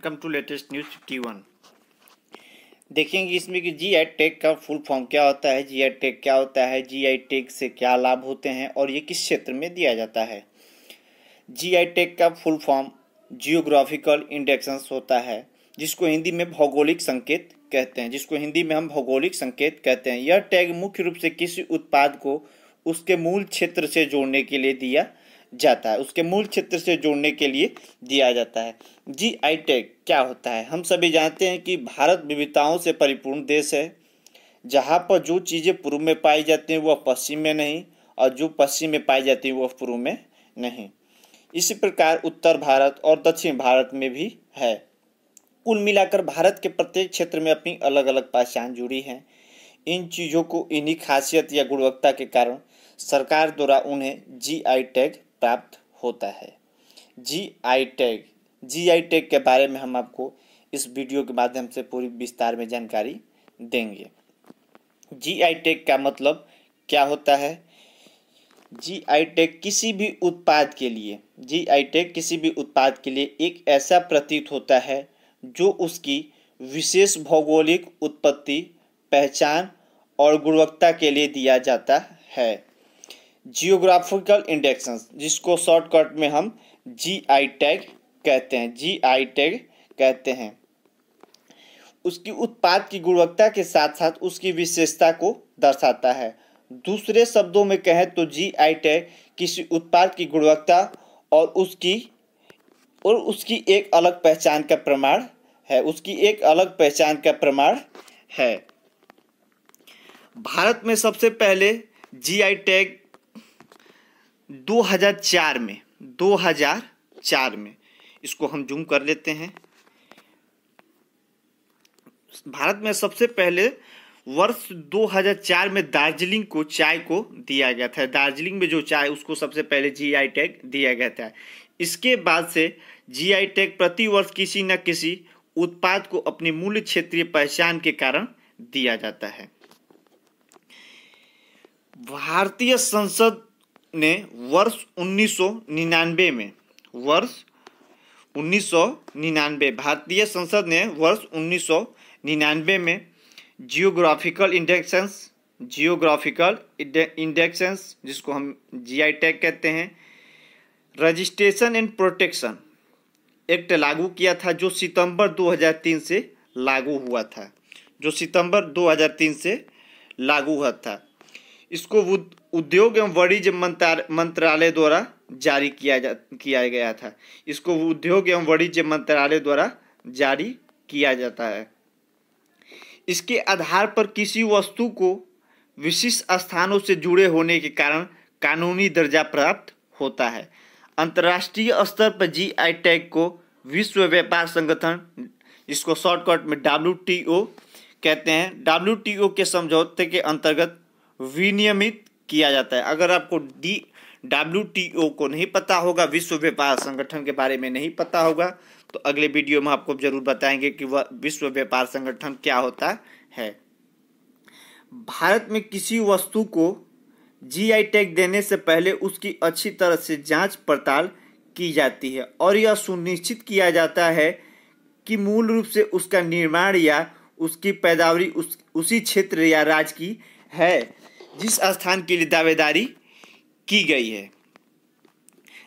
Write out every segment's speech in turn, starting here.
Welcome to latest news 51। देखेंगे इसमें कि जीआई टैग का फुल फॉर्म क्या होता है, जीआई टैग क्या होता है, जीआई टैग से क्या लाभ होते हैं और ये किस क्षेत्र में दिया जाता है। जीआई टैग का फुल फॉर्म जियोग्राफिकल इंडेक्सेस होता है, जिसको हिंदी में भौगोलिक संकेत कहते हैं। यह टैग मुख्य रूप से किसी उत्पाद को उसके मूल क्षेत्र से जोड़ने के लिए दिया जाता है। जीआई टैग क्या होता है? हम सभी जानते हैं कि भारत विविधताओं से परिपूर्ण देश है, जहाँ पर जो चीज़ें पूर्व में पाई जाती हैं वह पश्चिम में नहीं, और जो पश्चिम में पाई जाती हैं वह पूर्व में नहीं। इसी प्रकार उत्तर भारत और दक्षिण भारत में भी है। कुल मिलाकर भारत के प्रत्येक क्षेत्र में अपनी अलग अलग पहचान जुड़ी है। इन चीज़ों को इन्हीं खासियत या गुणवत्ता के कारण सरकार द्वारा उन्हें जीआई टैग प्राप्त होता है। जीआई टैग के बारे में हम आपको इस वीडियो के माध्यम से पूरी विस्तार में जानकारी देंगे। जीआई टैग का मतलब क्या होता है? जीआई टैग किसी भी उत्पाद के लिए एक ऐसा प्रतीत होता है जो उसकी विशेष भौगोलिक उत्पत्ति, पहचान और गुणवत्ता के लिए दिया जाता है। जियोग्राफिकल इंडेक्सेस, जिसको शॉर्टकट में हम जीआई टैग कहते हैं, उसकी उत्पाद की गुणवत्ता के साथ साथ उसकी विशेषता को दर्शाता है। दूसरे शब्दों में कहें तो जीआई टैग किसी उत्पाद की गुणवत्ता और उसकी एक अलग पहचान का प्रमाण है। भारत में सबसे पहले जीआई टैग 2004 में इसको हम जूम कर लेते हैं। भारत में सबसे पहले वर्ष 2004 में दार्जिलिंग को चाय को दिया गया था। दार्जिलिंग में जो चाय उसको सबसे पहले जीआई टैग दिया गया था। इसके बाद से जीआई टैग प्रति वर्ष किसी न किसी उत्पाद को अपनी मूल क्षेत्रीय पहचान के कारण दिया जाता है। भारतीय संसद ने वर्ष 1999 में जियोग्राफिकल इंडेक्सेस, जिसको हम जीआई टैग कहते हैं, रजिस्ट्रेशन एंड प्रोटेक्शन एक्ट लागू किया था, जो सितंबर 2003 से लागू हुआ था। इसको उद्योग एवं वाणिज्य मंत्रालय द्वारा जारी किया जाता है। इसके आधार पर किसी वस्तु को विशिष्ट स्थानों से जुड़े होने के कारण कानूनी दर्जा प्राप्त होता है। अंतर्राष्ट्रीय स्तर पर जीआई टैग को विश्व व्यापार संगठन, इसको शॉर्टकट में WTO कहते हैं, WTO के समझौते के अंतर्गत विनियमित किया जाता है। अगर आपको WTO को नहीं पता होगा, विश्व व्यापार संगठन के बारे में नहीं पता होगा, तो अगले वीडियो में आपको जरूर बताएंगे कि वह विश्व व्यापार संगठन क्या होता है। भारत में किसी वस्तु को जीआई टैग देने से पहले उसकी अच्छी तरह से जांच पड़ताल की जाती है और यह सुनिश्चित किया जाता है कि मूल रूप से उसका निर्माण या उसकी पैदावारी उसी क्षेत्र या राज्य की है जिस स्थान के लिए दावेदारी की गई है।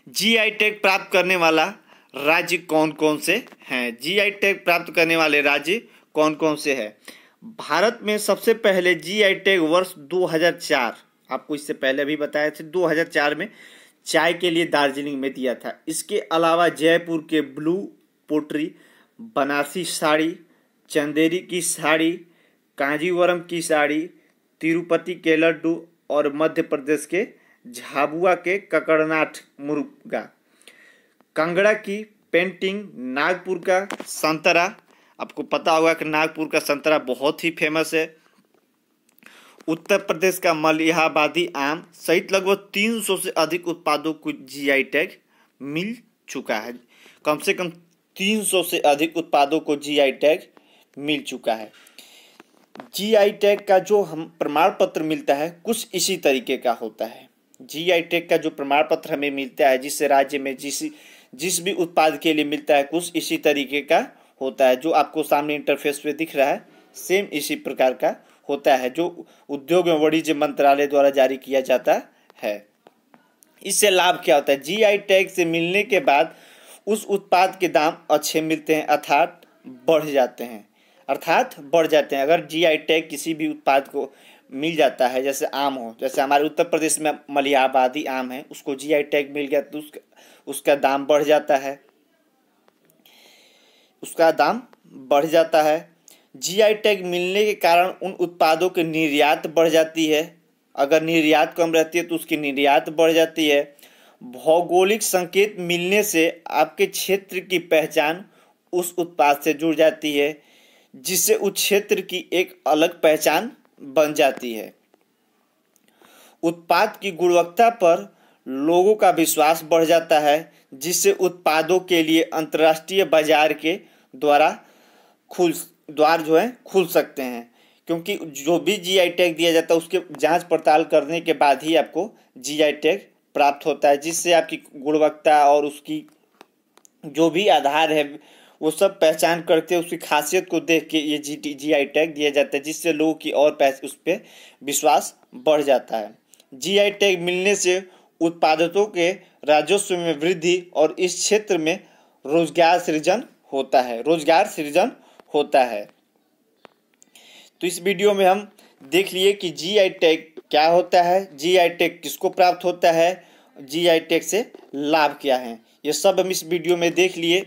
जीआई टैग प्राप्त करने वाला राज्य कौन कौन से हैं? जीआई टैग प्राप्त करने वाले राज्य कौन कौन से हैं? भारत में सबसे पहले जीआई टैग वर्ष 2004, आपको इससे पहले भी बताया था, 2004 में चाय के लिए दार्जिलिंग में दिया था। इसके अलावा जयपुर के ब्लू पोट्री, बनारसी साड़ी, चंदेरी की साड़ी, कांजीवरम की साड़ी, तिरुपति के लड्डू और मध्य प्रदेश के झाबुआ के ककड़नाथ मुर्गा, कांगड़ा की पेंटिंग, नागपुर का संतरा, आपको पता होगा कि नागपुर का संतरा बहुत ही फेमस है, उत्तर प्रदेश का मलिहाबादी आम सहित लगभग 300 से अधिक उत्पादों को जीआई टैग मिल चुका है। कम से कम 300 से अधिक उत्पादों को जीआई टैग मिल चुका है। जीआई टैग का जो हम प्रमाण पत्र मिलता है कुछ इसी तरीके का होता है। जीआई टैग का जो प्रमाण पत्र हमें मिलता है, जिस राज्य में जिस भी उत्पाद के लिए मिलता है, कुछ इसी तरीके का होता है, जो आपको सामने इंटरफेस पे दिख रहा है सेम इसी प्रकार का होता है, जो उद्योग एवं वाणिज्य मंत्रालय द्वारा जारी किया जाता है। इससे लाभ क्या होता है? जीआई टैग से मिलने के बाद उस उत्पाद के दाम अच्छे मिलते हैं, अर्थात बढ़ जाते हैं। अगर जीआई टैग किसी भी उत्पाद को मिल जाता है, जैसे आम हो, जैसे हमारे उत्तर प्रदेश में मलिहाबादी आम है, उसको जीआई टैग मिल गया तो उसका दाम बढ़ जाता है। जीआई टैग मिलने के कारण उन उत्पादों की निर्यात बढ़ जाती है। अगर निर्यात कम रहती है तो उसकी निर्यात बढ़ जाती है। भौगोलिक संकेत मिलने से आपके क्षेत्र की पहचान उस उत्पाद से जुड़ जाती है, जिससे उस क्षेत्र की एक अलग पहचान बन जाती है। उत्पाद की गुणवत्ता पर लोगों का विश्वास बढ़ जाता है, जिससे उत्पादों के लिए अंतर्राष्ट्रीय बाजार के द्वार खुल सकते हैं। क्योंकि जो भी जीआई टैग दिया जाता है उसके जांच पड़ताल करने के बाद ही आपको जीआई टैग प्राप्त होता है, जिससे आपकी गुणवत्ता और उसकी जो भी आधार है वो सब पहचान करके उसकी खासियत को देख के ये जीआई टैग दिया जाता है, जिससे लोगों की और उस पर विश्वास बढ़ जाता है। जीआई टैग मिलने से उत्पादकों के राजस्व में वृद्धि और इस क्षेत्र में रोजगार सृजन होता है। तो इस वीडियो में हम देख लिए कि जीआई टैग क्या होता है, जीआई टैग किसको प्राप्त होता है, जीआई टैग से लाभ क्या है, ये सब हम इस वीडियो में देख लिए।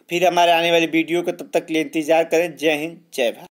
फिर हमारे आने वाली वीडियो को तब तक के लिए इंतजार करें। जय हिंद, जय भारत।